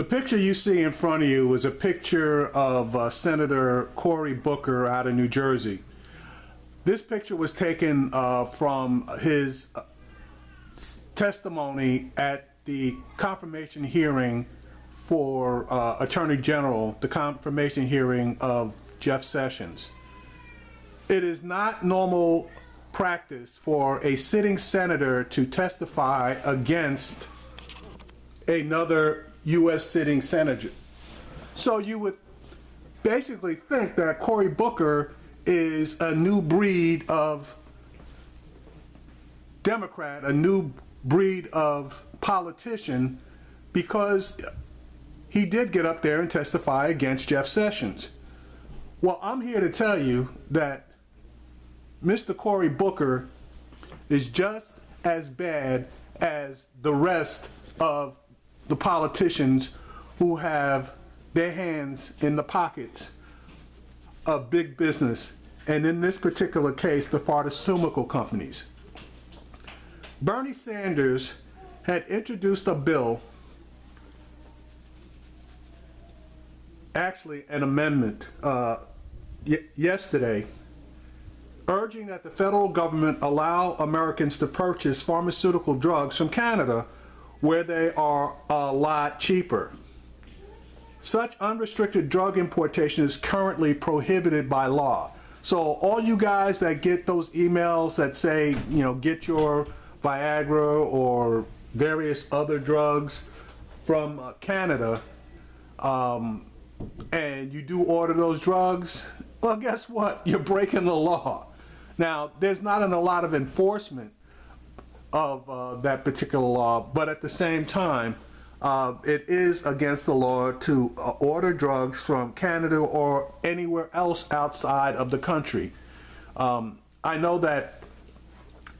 The picture you see in front of you is a picture of Senator Cory Booker out of New Jersey. This picture was taken from his testimony at the confirmation hearing for Attorney General, the confirmation hearing of Jeff Sessions. It is not normal practice for a sitting senator to testify against another U.S. sitting senator. So you would basically think that Cory Booker is a new breed of Democrat, a new breed of politician, because he did get up there and testify against Jeff Sessions. Well, I'm here to tell you that Mr. Cory Booker is just as bad as the rest of the politicians who have their hands in the pockets of big business, and in this particular case, the pharmaceutical companies. Bernie Sanders had introduced a bill, actually an amendment, yesterday, urging that the federal government allow Americans to purchase pharmaceutical drugs from Canada, where they are a lot cheaper. Such unrestricted drug importation is currently prohibited by law. So all you guys that get those emails that say, you know, get your Viagra or various other drugs from Canada, and you do order those drugs, well, guess what? You're breaking the law. Now, there's not a lot of enforcement of that particular law, but at the same time, it is against the law to order drugs from Canada or anywhere else outside of the country. I know that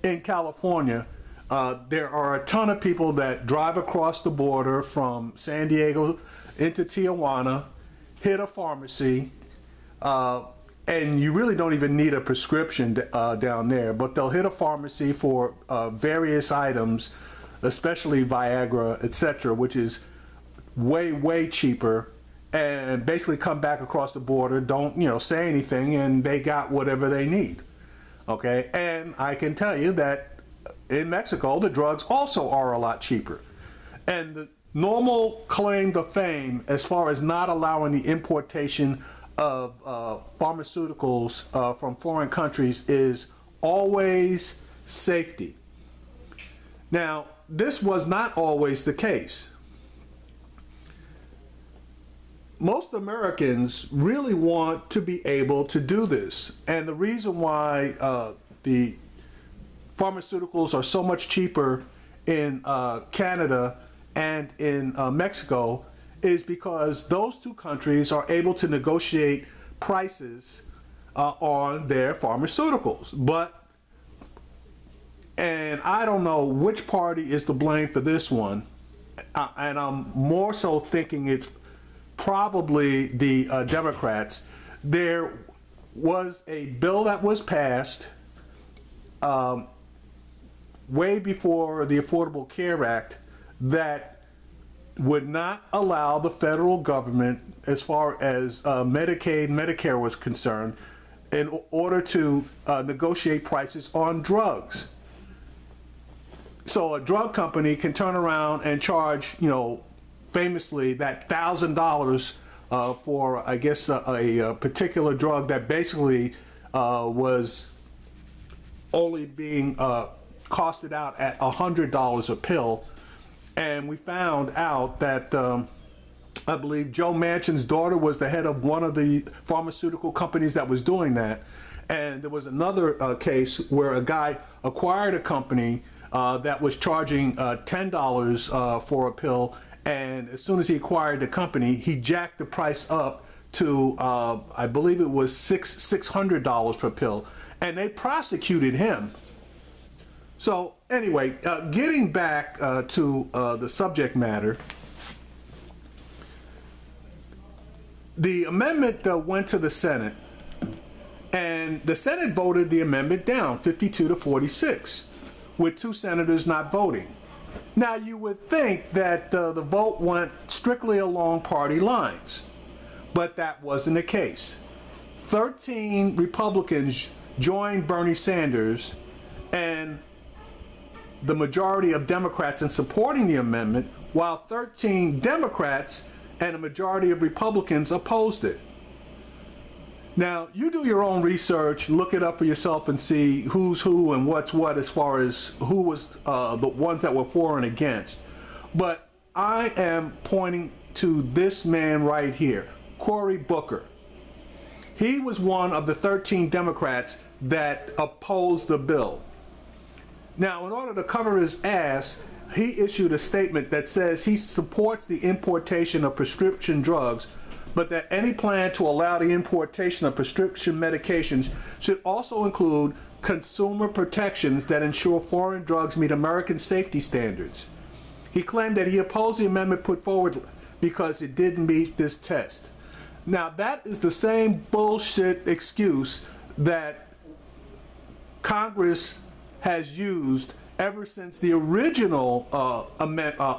in California, there are a ton of people that drive across the border from San Diego into Tijuana, hit a pharmacy, and you really don't even need a prescription down there, but they'll hit a pharmacy for various items, especially Viagra, etc., which is way, way cheaper, and basically come back across the border, don't, you know, say anything, and they got whatever they need. Okay, and I can tell you that in Mexico, the drugs also are a lot cheaper. And the normal claim to fame as far as not allowing the importation of pharmaceuticals from foreign countries is always safety. Now, this was not always the case. Most Americans really want to be able to do this, and the reason why the pharmaceuticals are so much cheaper in Canada and in Mexico is because those two countries are able to negotiate prices on their pharmaceuticals. And I don't know which party is to blame for this one, and I'm more so thinking it's probably the Democrats. There was a bill that was passed way before the Affordable Care Act that would not allow the federal government, as far as Medicaid, Medicare was concerned, in order to negotiate prices on drugs. So a drug company can turn around and charge, you know, famously that $1,000 for, I guess, a particular drug that basically was only being costed out at $100 a pill. And we found out that I believe Joe Manchin's daughter was the head of one of the pharmaceutical companies that was doing that. And there was another case where a guy acquired a company that was charging $10 for a pill, and as soon as he acquired the company, he jacked the price up to I believe it was $600 per pill, and they prosecuted him. So anyway, getting back to the subject matter, the amendment went to the Senate, and the Senate voted the amendment down 52 to 46, with 2 senators not voting. Now, you would think that the vote went strictly along party lines, but that wasn't the case. 13 Republicans joined Bernie Sanders and the majority of Democrats in supporting the amendment, while 13 Democrats and a majority of Republicans opposed it. Now, you do your own research, look it up for yourself and see who's who and what's what as far as who was the ones that were for and against. But I am pointing to this man right here, Cory Booker. He was one of the 13 Democrats that opposed the bill. Now, in order to cover his ass, he issued a statement that says he supports the importation of prescription drugs, but that any plan to allow the importation of prescription medications should also include consumer protections that ensure foreign drugs meet American safety standards. He claimed that he opposed the amendment put forward because it didn't meet this test. Now, that is the same bullshit excuse that Congress has used ever since the original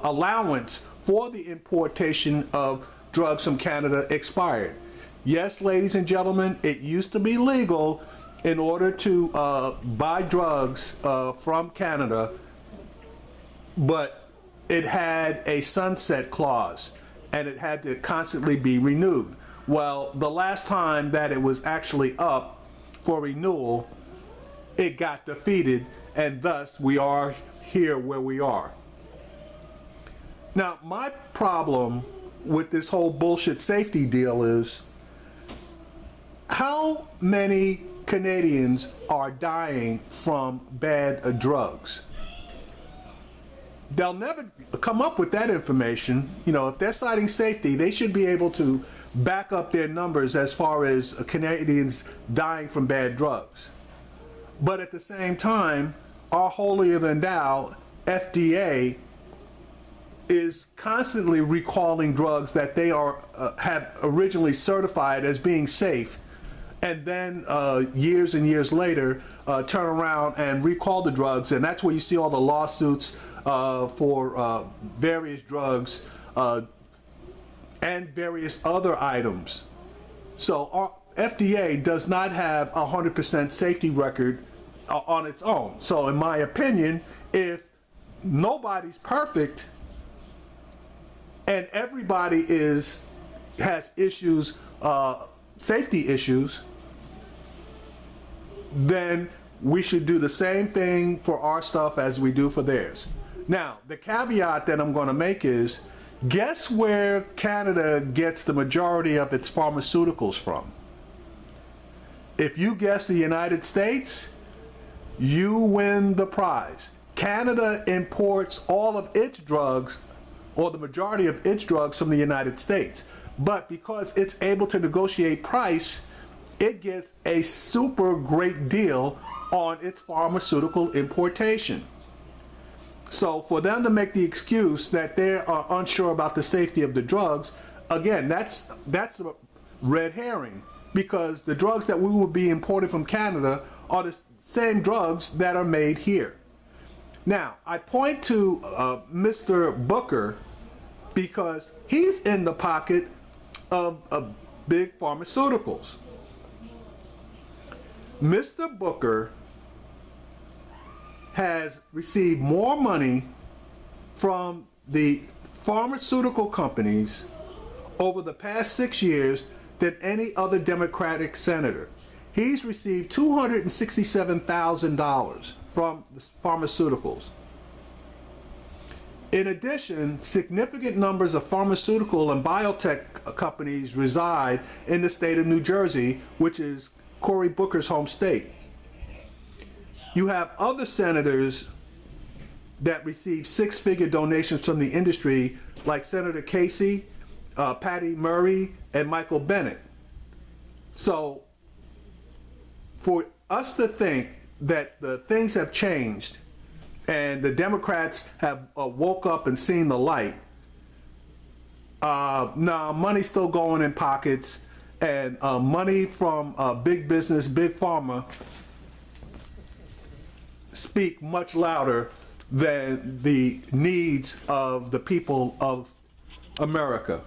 allowance for the importation of drugs from Canada expired. Yes, ladies and gentlemen, it used to be legal in order to buy drugs from Canada, but it had a sunset clause and it had to constantly be renewed. Well, the last time that it was actually up for renewal, it got defeated, and thus we are here where we are. Now, my problem with this whole bullshit safety deal is how many Canadians are dying from bad drugs? They'll never come up with that information. You know, if they're citing safety, they should be able to back up their numbers as far as Canadians dying from bad drugs. But at the same time, our holier than thou FDA is constantly recalling drugs that they have originally certified as being safe, and then years and years later turn around and recall the drugs, and that's where you see all the lawsuits for various drugs and various other items. So our FDA does not have a 100% safety record on its own. So in my opinion, if nobody's perfect and everybody has issues, safety issues, then we should do the same thing for our stuff as we do for theirs. Now, the caveat that I'm going to make is, guess where Canada gets the majority of its pharmaceuticals from? If you guess the United States, you win the prize. Canada imports all of its drugs, or the majority of its drugs, from the United States. But because it's able to negotiate price, it gets a super great deal on its pharmaceutical importation. So for them to make the excuse that they are unsure about the safety of the drugs, again, that's a red herring, because the drugs that we will be importing from Canada are the same drugs that are made here. Now, I point to Mr. Booker because he's in the pocket of big pharmaceuticals. Mr. Booker has received more money from the pharmaceutical companies over the past 6 years than any other Democratic senator. He's received $267,000 from the pharmaceuticals. In addition, significant numbers of pharmaceutical and biotech companies reside in the state of New Jersey, which is Cory Booker's home state. You have other senators that receive six-figure donations from the industry, like Senator Casey, Patty Murray, and Michael Bennet. So for us to think that the things have changed and the Democrats have woke up and seen the light, no, money's still going in pockets, and money from big business, big pharma, speak much louder than the needs of the people of America.